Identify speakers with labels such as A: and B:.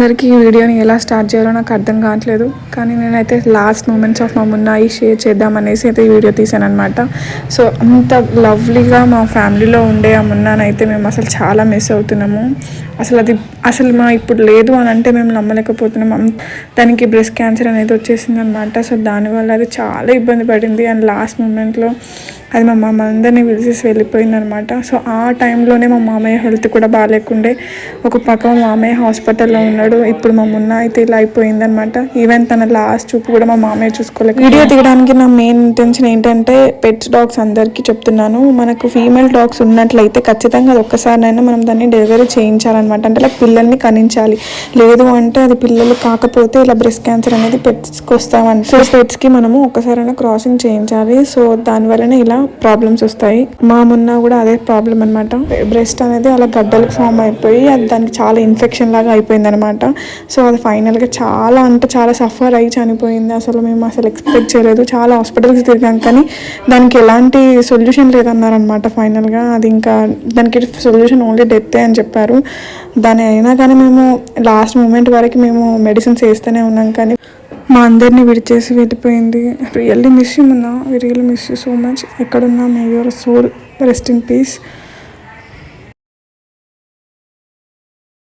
A: అందరికీ ఈ వీడియోని ఎలా స్టార్ట్ చేయాలో నాకు అర్థం కావట్లేదు. కానీ నేనైతే లాస్ట్ మూమెంట్స్ ఆఫ్ మా మున్నాయి షేర్ చేద్దామనేసి అయితే ఈ వీడియో తీసాను అనమాట. సో అంత లవ్లీగా మా ఫ్యామిలీలో ఉండే ఆ మున్నానైతే మేము అసలు చాలా మిస్ అవుతున్నాము. అసలు మా ఇప్పుడు లేదు అని అంటే మేము నమ్మలేకపోతున్నాం. దానికి బ్రెస్ట్ క్యాన్సర్ అనేది వచ్చేసింది అనమాట. సో దానివల్ల అది చాలా ఇబ్బంది పడింది. అండ్ లాస్ట్ మూమెంట్లో అది మా మామ అందరినీ విలిసేసి వెళ్ళిపోయింది అనమాట. సో ఆ టైంలోనే మా మామయ్య హెల్త్ కూడా బాగాలేకుండే. ఒక పక్క మా మామయ్య హాస్పిటల్లో ఉన్నాడు. ఇప్పుడు మా మున్న అయితే ఇలా అయిపోయింది అనమాట. ఈవెన్ తన లాస్ట్ చూపు కూడా మా మామయ్య చూసుకోలేదు. వీడియో తీయడానికి నా మెయిన్ ఇంటెన్షన్ ఏంటంటే పెట్స్ డాగ్స్ అందరికీ చెప్తున్నాను, మనకు ఫీమేల్ డాగ్స్ ఉన్నట్లయితే ఖచ్చితంగా అది ఒక్కసారినైనా మనం దాన్ని డెలివరీ చేయించాలన్నమాట. అంటే ఇలా పిల్లల్ని కనించాలి. లేదు అంటే అది పిల్లలు కాకపోతే ఇలా బ్రెస్ట్ క్యాన్సర్ అనేది పెట్స్కి వస్తామని. సో పెట్స్కి మనము ఒక్కసారైనా క్రాసింగ్ చేయించాలి. సో దానివల్లనే ఇలా ప్రాబ్లమ్స్ వస్తాయి. మా మున్నా కూడా అదే ప్రాబ్లం అనమాట. బ్రెస్ట్ అనేది అలా గడ్డలకు ఫామ్ అయిపోయి అది దానికి చాలా ఇన్ఫెక్షన్ లాగా అయిపోయింది అనమాట. సో అది ఫైనల్గా చాలా అంటే చాలా సఫర్ అయ్యి చనిపోయింది. మేము అసలు ఎక్స్పెక్ట్ చేయలేదు. చాలా హాస్పిటల్స్ తిరిగాం కానీ దానికి ఎలాంటి సొల్యూషన్ లేదన్నారనమాట. ఫైనల్గా అది ఇంకా దానికి సొల్యూషన్ ఓన్లీ డెత్తే అని చెప్పారు. దాని అయినా కానీ మేము లాస్ట్ మూమెంట్ వరకు మేము మెడిసిన్స్ వేస్తూనే ఉన్నాం. కానీ మా అందరినీ విడిచేసి వెళ్ళిపోయింది. Really miss you Munna, we really miss you so much. ఎక్కడున్నా may your soul rest in piece.